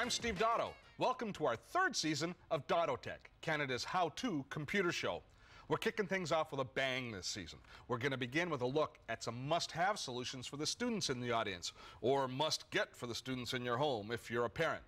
I'm Steve Dotto. Welcome to our third season of Dotto Tech, Canada's how-to computer show. We're kicking things off with a bang this season. We're going to begin with a look at some must-have solutions for the students in the audience, or must-get for the students in your home if you're a parent.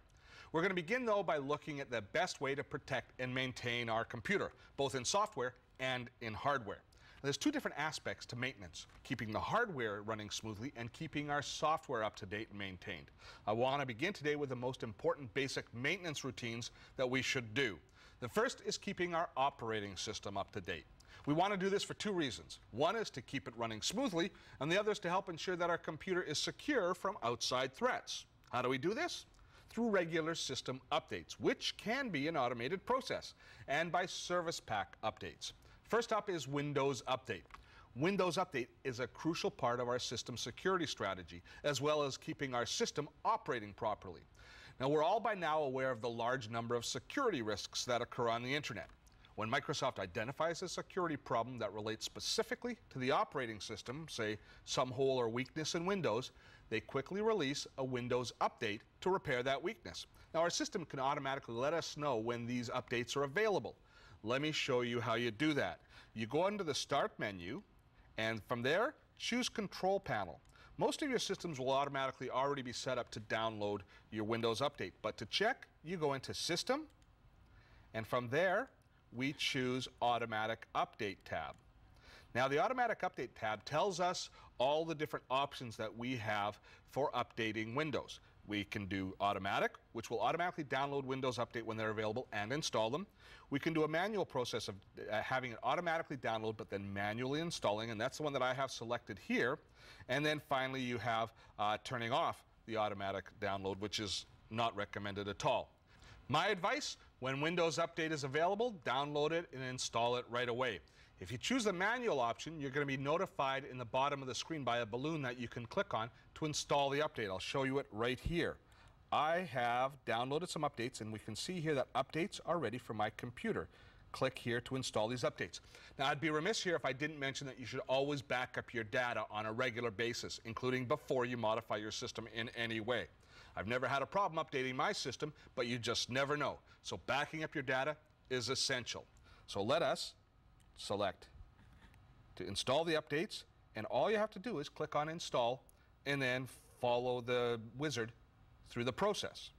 We're going to begin, though, by looking at the best way to protect and maintain our computer, both in software and in hardware. There's two different aspects to maintenance: keeping the hardware running smoothly and keeping our software up to date and maintained. I want to begin today with the most important basic maintenance routines that we should do. The first is keeping our operating system up to date. We want to do this for two reasons. One is to keep it running smoothly, and the other is to help ensure that our computer is secure from outside threats. How do we do this? Through regular system updates, which can be an automated process, and by service pack updates. First up is Windows Update. Windows Update is a crucial part of our system security strategy, as well as keeping our system operating properly. Now, we're all by now aware of the large number of security risks that occur on the internet. When Microsoft identifies a security problem that relates specifically to the operating system, say some hole or weakness in Windows, they quickly release a Windows Update to repair that weakness. Now, our system can automatically let us know when these updates are available. Let me show you how you do that. You go under the Start menu, and from there, choose Control Panel. Most of your systems will automatically already be set up to download your Windows Update, but to check, you go into System, and from there, we choose Automatic Update tab. Now, the Automatic Update tab tells us all the different options that we have for updating Windows. We can do automatic, which will automatically download Windows Update when they're available and install them. We can do a manual process of having it automatically download but then manually installing, and that's the one that I have selected here. And then finally you have turning off the automatic download, which is not recommended at all. My advice: when Windows Update is available, download it and install it right away. If you choose the manual option, you're going to be notified in the bottom of the screen by a balloon that you can click on to install the update. I'll show you it right here. I have downloaded some updates, and we can see here that updates are ready for my computer. Click here to install these updates. Now, I'd be remiss here if I didn't mention that you should always back up your data on a regular basis, including before you modify your system in any way. I've never had a problem updating my system, but you just never know. So backing up your data is essential. So let us select to install the updates, and all you have to do is click on Install and then follow the wizard through the process.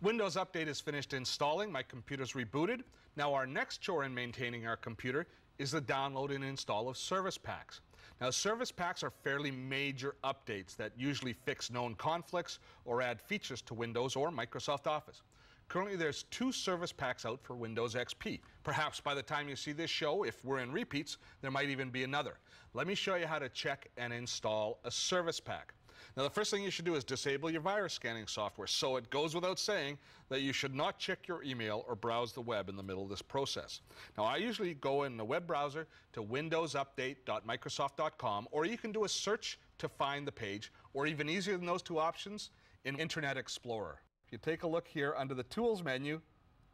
Windows Update is finished installing. My computer's rebooted. Now, our next chore in maintaining our computer is the download and install of service packs. Now, service packs are fairly major updates that usually fix known conflicts or add features to Windows or Microsoft Office. Currently, there's 2 service packs out for Windows XP. Perhaps by the time you see this show, if we're in repeats, there might even be another. Let me show you how to check and install a service pack. Now, the first thing you should do is disable your virus scanning software. So it goes without saying that you should not check your email or browse the web in the middle of this process. Now, I usually go in the web browser to windowsupdate.microsoft.com, or you can do a search to find the page, or even easier than those two options, in Internet Explorer. If you take a look here under the Tools menu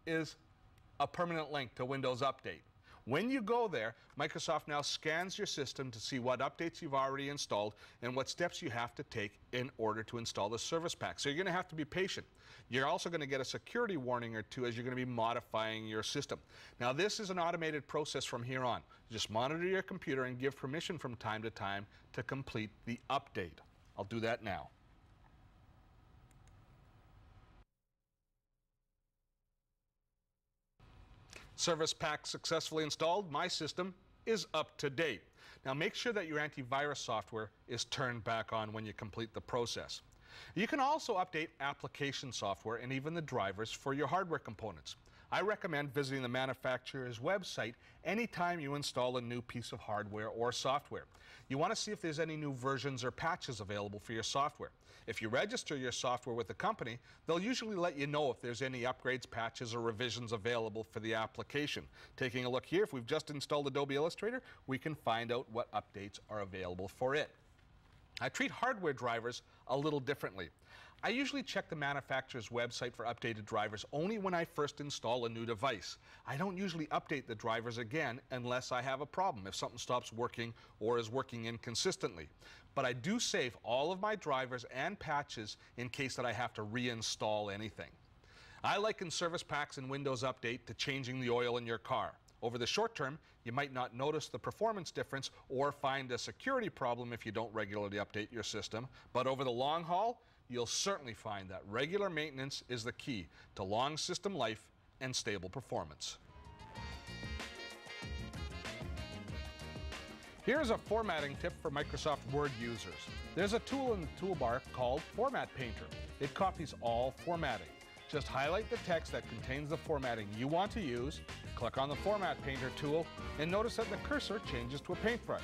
is a permanent link to Windows Update. When you go there, Microsoft now scans your system to see what updates you've already installed and what steps you have to take in order to install the service pack. So you're going to have to be patient. You're also going to get a security warning or two as you're going to be modifying your system. Now, this is an automated process from here on. Just monitor your computer and give permission from time to time to complete the update. I'll do that now. Service pack successfully installed. My system is up to date. Now, make sure that your antivirus software is turned back on when you complete the process. You can also update application software and even the drivers for your hardware components. I recommend visiting the manufacturer's website anytime you install a new piece of hardware or software. You want to see if there's any new versions or patches available for your software. If you register your software with the company, they'll usually let you know if there's any upgrades, patches, or revisions available for the application. Taking a look here, if we've just installed Adobe Illustrator, we can find out what updates are available for it. I treat hardware drivers a little differently. I usually check the manufacturer's website for updated drivers only when I first install a new device. I don't usually update the drivers again unless I have a problem, if something stops working or is working inconsistently. But I do save all of my drivers and patches in case that I have to reinstall anything. I liken service packs and Windows Update to changing the oil in your car. Over the short term, you might not notice the performance difference or find a security problem if you don't regularly update your system. But over the long haul, you'll certainly find that regular maintenance is the key to long system life and stable performance. Here's a formatting tip for Microsoft Word users. There's a tool in the toolbar called Format Painter. It copies all formatting. Just highlight the text that contains the formatting you want to use, click on the Format Painter tool, and notice that the cursor changes to a paintbrush.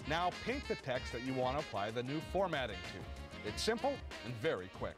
Now paint the text that you want to apply the new formatting to. It's simple and very quick.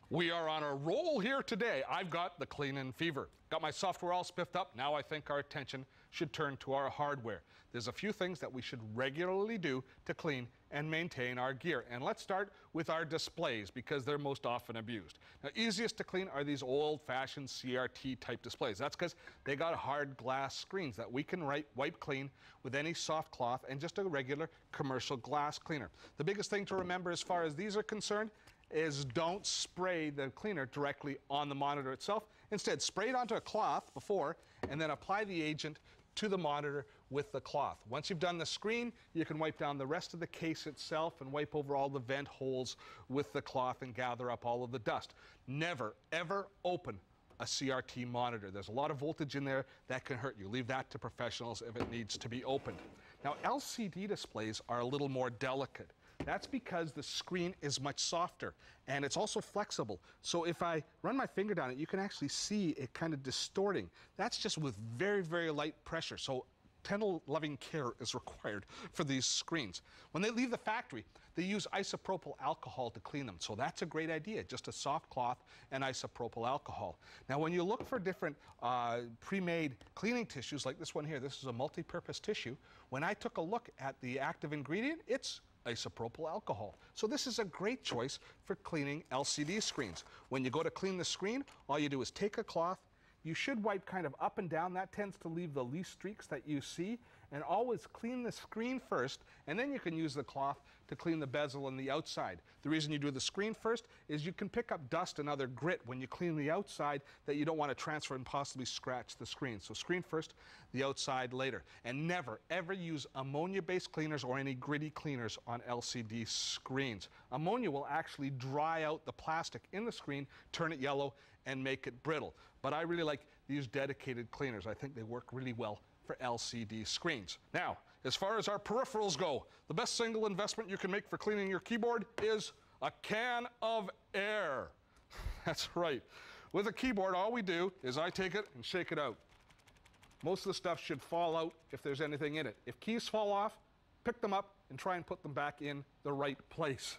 We are on a roll here today. I've got the cleaning fever. Got my software all spiffed up. Now I think our attention should turn to our hardware. There's a few things that we should regularly do to clean and maintain our gear. And let's start with our displays because they're most often abused. Now, easiest to clean are these old-fashioned CRT type displays. That's because they got hard glass screens that we can wipe clean with any soft cloth and just a regular commercial glass cleaner. The biggest thing to remember as far as these are concerned is don't spray the cleaner directly on the monitor itself. Instead, spray it onto a cloth before and then apply the agent to the monitor with the cloth. Once you've done the screen, you can wipe down the rest of the case itself and wipe over all the vent holes with the cloth and gather up all of the dust. Never, ever open a CRT monitor. There's a lot of voltage in there that can hurt you. Leave that to professionals if it needs to be opened. Now, LCD displays are a little more delicate. That's because the screen is much softer and it's also flexible. So if I run my finger down it, you can actually see it kind of distorting. That's just with very, very light pressure. So tender loving care is required for these screens. When they leave the factory, they use isopropyl alcohol to clean them. So that's a great idea, just a soft cloth and isopropyl alcohol. Now when you look for different pre-made cleaning tissues like this one here, this is a multi-purpose tissue. When I took a look at the active ingredient, it's isopropyl alcohol. So this is a great choice for cleaning LCD screens. When you go to clean the screen, all you do is take a cloth. You should wipe kind of up and down. That tends to leave the least streaks that you see. And always clean the screen first, and then you can use the cloth to clean the bezel and the outside. The reason you do the screen first is you can pick up dust and other grit when you clean the outside that you don't want to transfer and possibly scratch the screen. So screen first, the outside later. And never, ever use ammonia-based cleaners or any gritty cleaners on LCD screens. Ammonia will actually dry out the plastic in the screen, turn it yellow, and make it brittle. But I really like these dedicated cleaners. I think they work really well for LCD screens. Now, as far as our peripherals go, the best single investment you can make for cleaning your keyboard is a can of air. That's right. With a keyboard, all we do is I take it and shake it out. Most of the stuff should fall out if there's anything in it. If keys fall off, pick them up and try and put them back in the right place.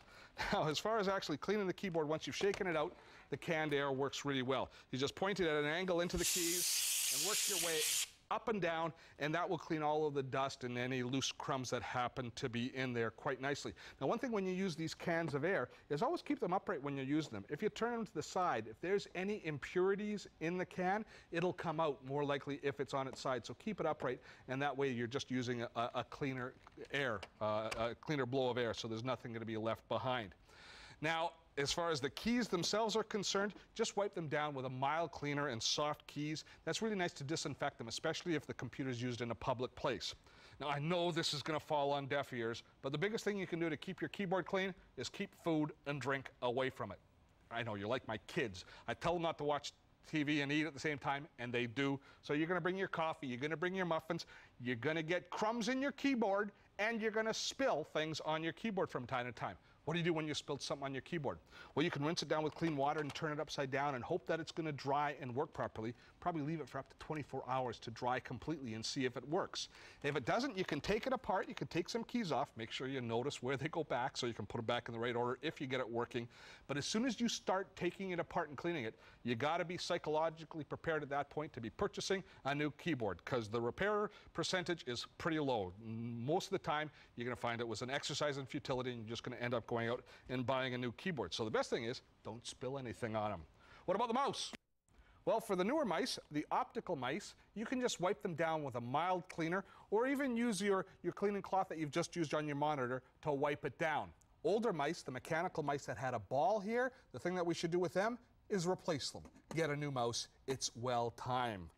Now, as far as actually cleaning the keyboard, once you've shaken it out, the canned air works really well. You just point it at an angle into the keys and work your way up and down, and that will clean all of the dust and any loose crumbs that happen to be in there quite nicely. Now, one thing when you use these cans of air is always keep them upright when you're using them. If you turn them to the side, if there's any impurities in the can, it'll come out more likely if it's on its side. So keep it upright, and that way you're just using a cleaner air, a cleaner blow of air, so there's nothing going to be left behind. Now, as far as the keys themselves are concerned, just wipe them down with a mild cleaner and soft keys. That's really nice to disinfect them, especially if the computer's used in a public place. Now, I know this is going to fall on deaf ears, but the biggest thing you can do to keep your keyboard clean is keep food and drink away from it. I know, you're like my kids. I tell them not to watch TV and eat at the same time, and they do. So you're going to bring your coffee, you're going to bring your muffins, you're going to get crumbs in your keyboard, and you're going to spill things on your keyboard from time to time. What do you do when you spilled something on your keyboard? Well, you can rinse it down with clean water and turn it upside down and hope that it's going to dry and work properly. Probably leave it for up to 24 hours to dry completely and see if it works. If it doesn't, you can take it apart. You can take some keys off. Make sure you notice where they go back so you can put them back in the right order if you get it working. But as soon as you start taking it apart and cleaning it, you got to be psychologically prepared at that point to be purchasing a new keyboard because the repair percentage is pretty low. Most of the time, you're going to find it was an exercise in futility and you're just going to end up going going out and buying a new keyboard. So the best thing is, don't spill anything on them. What about the mouse? Well, for the newer mice, the optical mice, you can just wipe them down with a mild cleaner, or even use your cleaning cloth that you've just used on your monitor to wipe it down. Older mice, the mechanical mice that had a ball here, the thing that we should do with them is replace them. Get a new mouse. It's well time.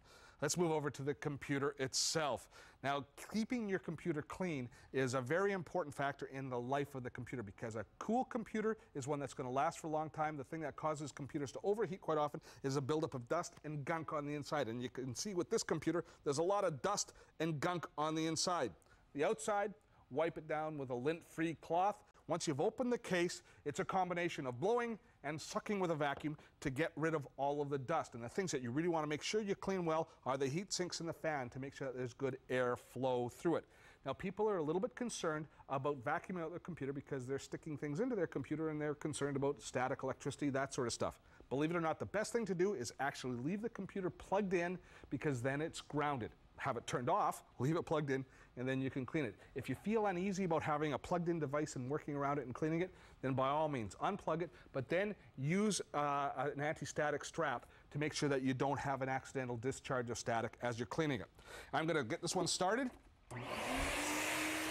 Let's move over to the computer itself. Now, keeping your computer clean is a very important factor in the life of the computer, because a cool computer is one that's going to last for a long time. The thing that causes computers to overheat quite often is a buildup of dust and gunk on the inside. And you can see with this computer, there's a lot of dust and gunk on the inside. The outside, wipe it down with a lint-free cloth. Once you've opened the case, it's a combination of blowing and sucking with a vacuum to get rid of all of the dust. And the things that you really want to make sure you clean well are the heat sinks and the fan, to make sure that there's good air flow through it. Now, people are a little bit concerned about vacuuming out their computer because they're sticking things into their computer and they're concerned about static electricity, that sort of stuff. Believe it or not, the best thing to do is actually leave the computer plugged in, because then it's grounded. Have it turned off, leave it plugged in, and then you can clean it. If you feel uneasy about having a plugged-in device and working around it and cleaning it, then by all means, unplug it, but then use an anti-static strap to make sure that you don't have an accidental discharge of static as you're cleaning it. I'm going to get this one started.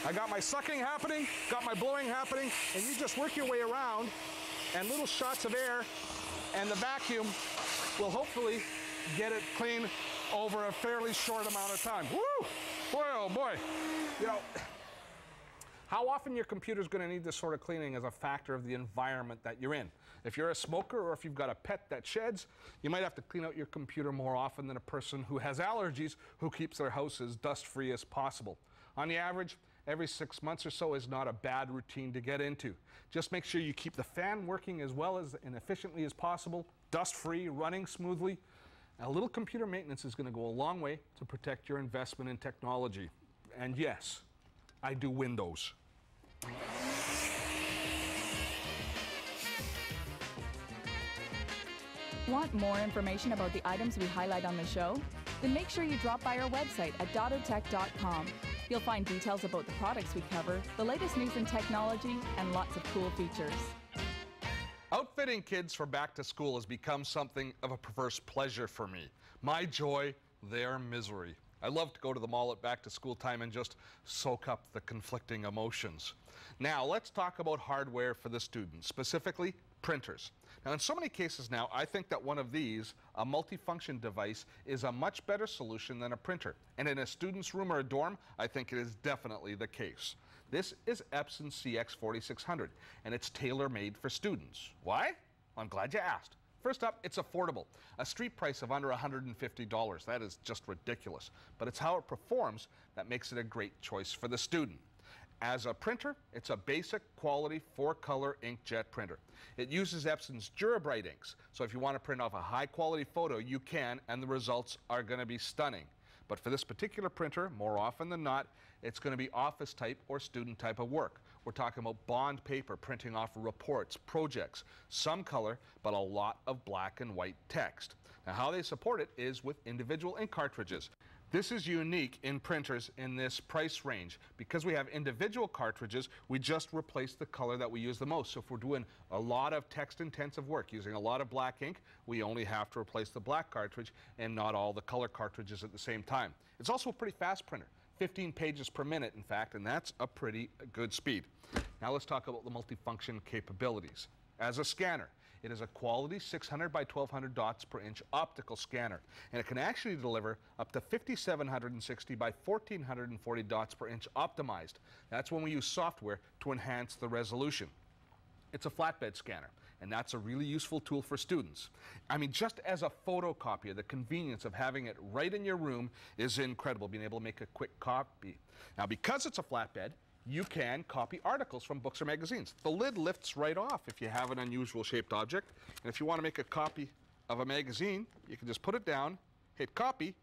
I got my sucking happening, got my blowing happening, and you just work your way around, and little shots of air, and the vacuum will hopefully get it clean over a fairly short amount of time. Woo! Boy, oh boy. You know, how often your computer's going to need this sort of cleaning is a factor of the environment that you're in. If you're a smoker, or if you've got a pet that sheds, you might have to clean out your computer more often than a person who has allergies, who keeps their house as dust-free as possible. On the average, every 6 months or so is not a bad routine to get into. Just make sure you keep the fan working as well as and efficiently as possible, dust-free, running smoothly. A little computer maintenance is going to go a long way to protect your investment in technology. And yes, I do Windows. Want more information about the items we highlight on the show? Then make sure you drop by our website at dottotech.com. You'll find details about the products we cover, the latest news in technology, and lots of cool features. Outfitting kids for back to school has become something of a perverse pleasure for me. My joy, their misery. I love to go to the mall at back to school time and just soak up the conflicting emotions. Now, let's talk about hardware for the students, specifically printers. Now, in so many cases now, I think that one of these, a multifunction device, is a much better solution than a printer. And in a student's room or a dorm, I think it is definitely the case. This is Epson CX 4600, and it's tailor-made for students. Why? Well, I'm glad you asked. First up, it's affordable. A street price of under $150. That is just ridiculous. But it's how it performs that makes it a great choice for the student. As a printer, it's a basic quality 4-color inkjet printer. It uses Epson's DuraBrite inks, so if you want to print off a high-quality photo, you can, and the results are going to be stunning. But for this particular printer, more often than not, it's going to be office type or student type of work. We're talking about bond paper, printing off reports, projects, some color, but a lot of black and white text. Now, how they support it is with individual ink cartridges. This is unique in printers in this price range. Because we have individual cartridges, we just replace the color that we use the most. So if we're doing a lot of text-intensive work, using a lot of black ink, we only have to replace the black cartridge and not all the color cartridges at the same time. It's also a pretty fast printer, 15 pages per minute, in fact, and that's a pretty good speed. Now let's talk about the multifunction capabilities. As a scanner, it is a quality 600 by 1200 dots per inch optical scanner, and it can actually deliver up to 5760 by 1440 dots per inch optimized. That's when we use software to enhance the resolution. It's a flatbed scanner, and that's a really useful tool for students. I mean, just as a photocopier, the convenience of having it right in your room is incredible, being able to make a quick copy. Now, because it's a flatbed, you can copy articles from books or magazines. The lid lifts right off if you have an unusual shaped object. And if you want to make a copy of a magazine, you can just put it down, hit copy,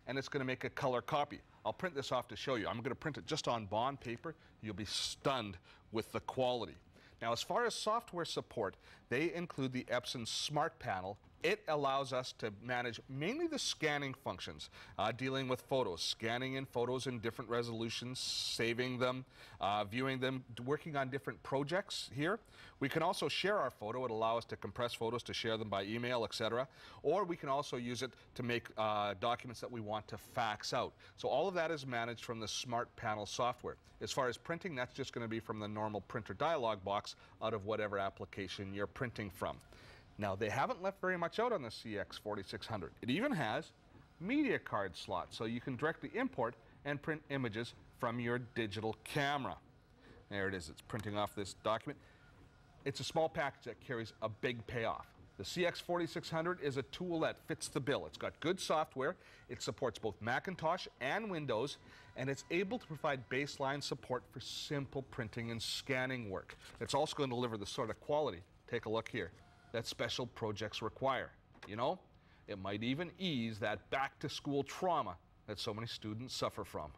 and it's going to make a color copy. I'll print this off to show you. I'm going to print it just on bond paper. You'll be stunned with the quality. Now, as far as software support, they include the Epson Smart Panel It allows us to manage mainly the scanning functions, dealing with photos, scanning in photos in different resolutions, saving them, viewing them, working on different projects here. We can also share our photo. It allows us to compress photos, to share them by email, etc. Or we can also use it to make documents that we want to fax out. So all of that is managed from the Smart Panel software. As far as printing, that's just going to be from the normal printer dialog box out of whatever application you're printing from. Now, they haven't left very much out on the CX4600. It even has media card slots, so you can directly import and print images from your digital camera. There it is. It's printing off this document. It's a small package that carries a big payoff. The CX4600 is a tool that fits the bill. It's got good software. It supports both Macintosh and Windows, and it's able to provide baseline support for simple printing and scanning work. It's also going to deliver the sort of quality, take a look here, that special projects require. You know, it might even ease that back-to-school trauma that so many students suffer from.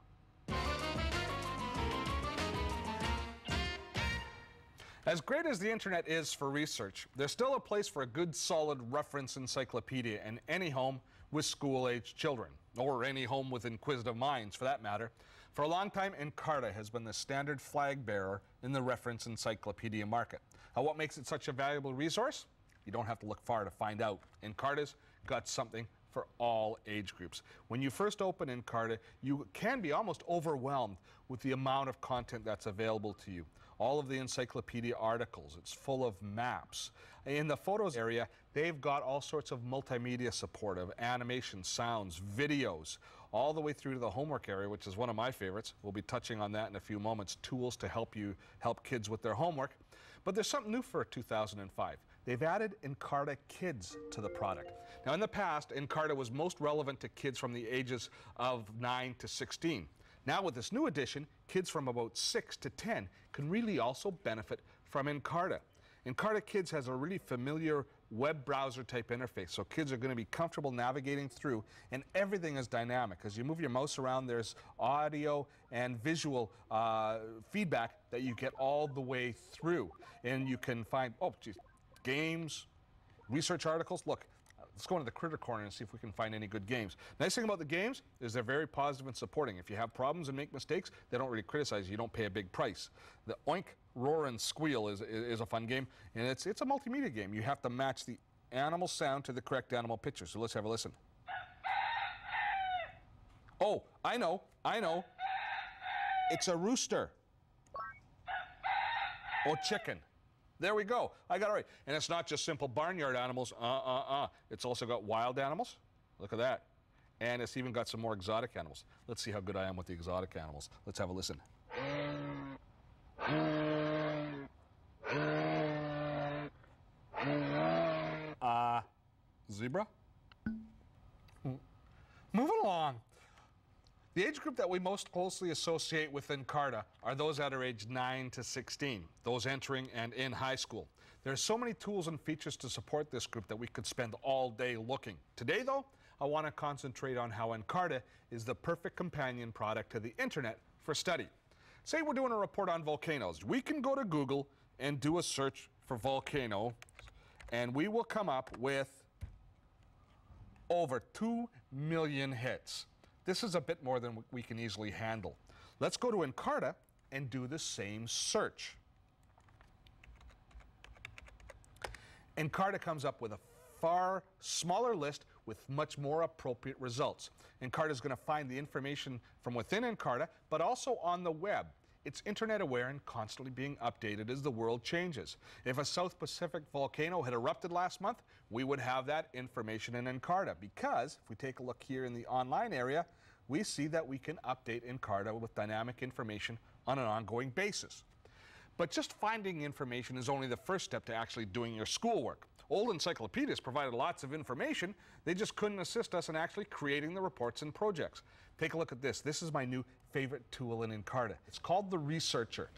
As great as the internet is for research, there's still a place for a good, solid reference encyclopedia in any home with school-aged children, or any home with inquisitive minds, for that matter. For a long time, Encarta has been the standard flag bearer in the reference encyclopedia market. Now, what makes it such a valuable resource? You don't have to look far to find out. Encarta's got something for all age groups. When you first open Encarta, you can be almost overwhelmed with the amount of content that's available to you. All of the encyclopedia articles, it's full of maps. In the photos area, they've got all sorts of multimedia support of animation, sounds, videos, all the way through to the homework area, which is one of my favorites. We'll be touching on that in a few moments, tools to help kids with their homework. But there's something new for 2005. They've added Encarta Kids to the product. Now, in the past, Encarta was most relevant to kids from the ages of 9 to 16. Now, with this new edition, kids from about 6 to 10 can really also benefit from Encarta. Encarta Kids has a really familiar web browser type interface, so kids are going to be comfortable navigating through, and everything is dynamic. As you move your mouse around, there's audio and visual feedback that you get all the way through. And you can find, games, research articles. Look, let's go into the critter corner and see if we can find any good games. Nice thing about the games is they're very positive and supporting. If you have problems and make mistakes, they don't really criticize you. You don't pay a big price. The Oink, Roar, and Squeal is a fun game, and it's a multimedia game. You have to match the animal sound to the correct animal picture. So let's have a listen. Oh, I know. It's a rooster. Or chicken. There we go. I got it right. And it's not just simple barnyard animals. It's also got wild animals. Look at that. And it's even got some more exotic animals. Let's see how good I am with the exotic animals. Let's have a listen. Zebra? Moving along. The age group that we most closely associate with Encarta are those that are aged 9 to 16, those entering and in high school. There are so many tools and features to support this group that we could spend all day looking. Today, though, I want to concentrate on how Encarta is the perfect companion product to the internet for study. Say we're doing a report on volcanoes. We can go to Google and do a search for volcano, and we will come up with over 2 million hits. This is a bit more than we can easily handle. Let's go to Encarta and do the same search. Encarta comes up with a far smaller list with much more appropriate results. Encarta is going to find the information from within Encarta, but also on the web. It's internet aware and constantly being updated as the world changes. If a South Pacific volcano had erupted last month, we would have that information in Encarta, because if we take a look here in the online area, we see that we can update Encarta with dynamic information on an ongoing basis. But just finding information is only the first step to actually doing your schoolwork. Old encyclopedias provided lots of information, they just couldn't assist us in actually creating the reports and projects. Take a look at this. This is my new favorite tool in Encarta. It's called the Researcher.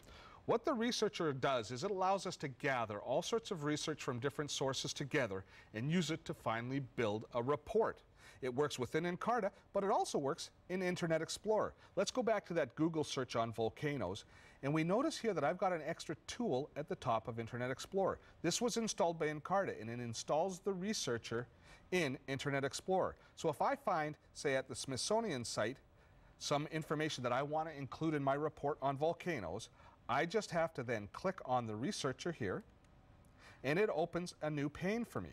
What the Researcher does is it allows us to gather all sorts of research from different sources together and use it to finally build a report. It works within Encarta, but it also works in Internet Explorer. Let's go back to that Google search on volcanoes, and we notice here that I've got an extra tool at the top of Internet Explorer. This was installed by Encarta, and it installs the Researcher in Internet Explorer. So if I find, say at the Smithsonian site, some information that I want to include in my report on volcanoes, I just have to then click on the researcher here, and it opens a new pane for me,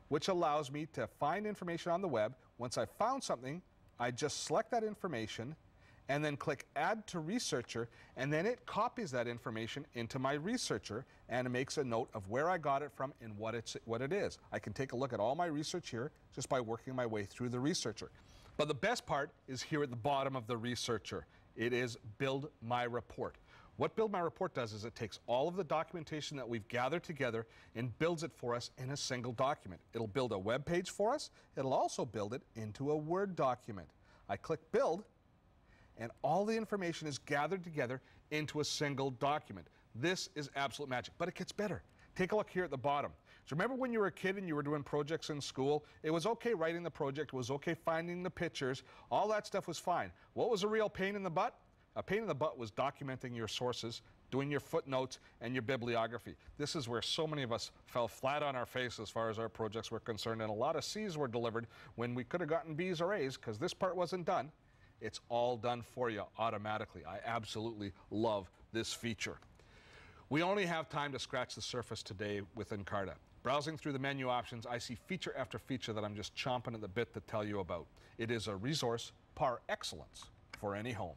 which allows me to find information on the web. Once I've found something, I just select that information and then click Add to Researcher, and then it copies that information into my researcher and it makes a note of where I got it from and what it is. I can take a look at all my research here just by working my way through the researcher. But the best part is here at the bottom of the researcher. It is Build My Report. What Build My Report does is it takes all of the documentation that we've gathered together and builds it for us in a single document. It'll build a web page for us. It'll also build it into a Word document. I click Build, and all the information is gathered together into a single document. This is absolute magic, but it gets better. Take a look here at the bottom. So remember when you were a kid and you were doing projects in school? It was okay writing the project, it was okay finding the pictures, all that stuff was fine. What was a real pain in the butt? A pain in the butt was documenting your sources, doing your footnotes, and your bibliography. This is where so many of us fell flat on our face as far as our projects were concerned, and a lot of C's were delivered when we could have gotten B's or A's because this part wasn't done. It's all done for you automatically. I absolutely love this feature. We only have time to scratch the surface today with Encarta. Browsing through the menu options, I see feature after feature that I'm just chomping at the bit to tell you about. It is a resource par excellence for any home.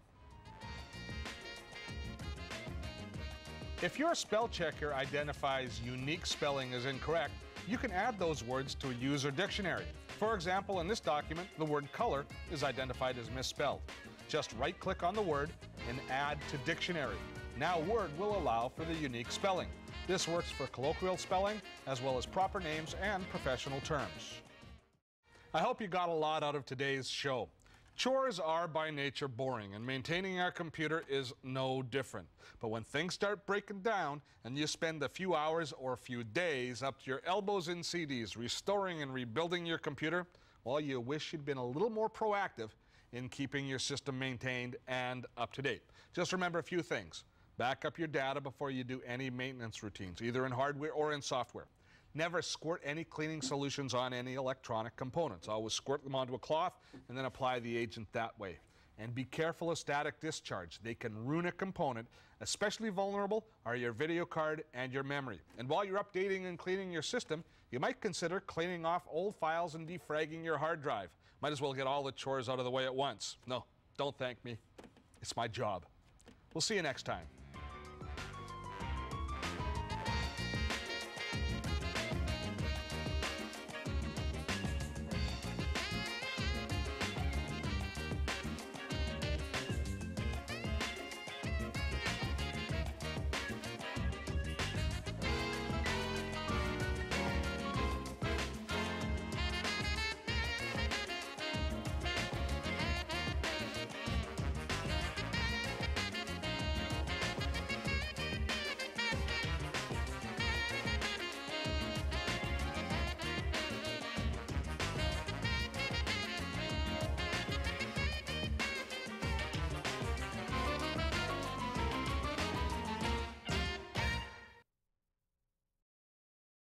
If your spell checker identifies unique spelling as incorrect, you can add those words to a user dictionary. For example, in this document, the word color is identified as misspelled. Just right-click on the word and add to dictionary. Now Word will allow for the unique spelling. This works for colloquial spelling as well as proper names and professional terms. I hope you got a lot out of today's show. Chores are by nature boring, and maintaining our computer is no different. But when things start breaking down and you spend a few hours or a few days up to your elbows in CDs restoring and rebuilding your computer, well, you wish you'd been a little more proactive in keeping your system maintained and up to date. Just remember a few things. Back up your data before you do any maintenance routines, either in hardware or in software. Never squirt any cleaning solutions on any electronic components. Always squirt them onto a cloth and then apply the agent that way. And be careful of static discharge. They can ruin a component. Especially vulnerable are your video card and your memory. And while you're updating and cleaning your system, you might consider cleaning off old files and defragging your hard drive. Might as well get all the chores out of the way at once. No, don't thank me. It's my job. We'll see you next time.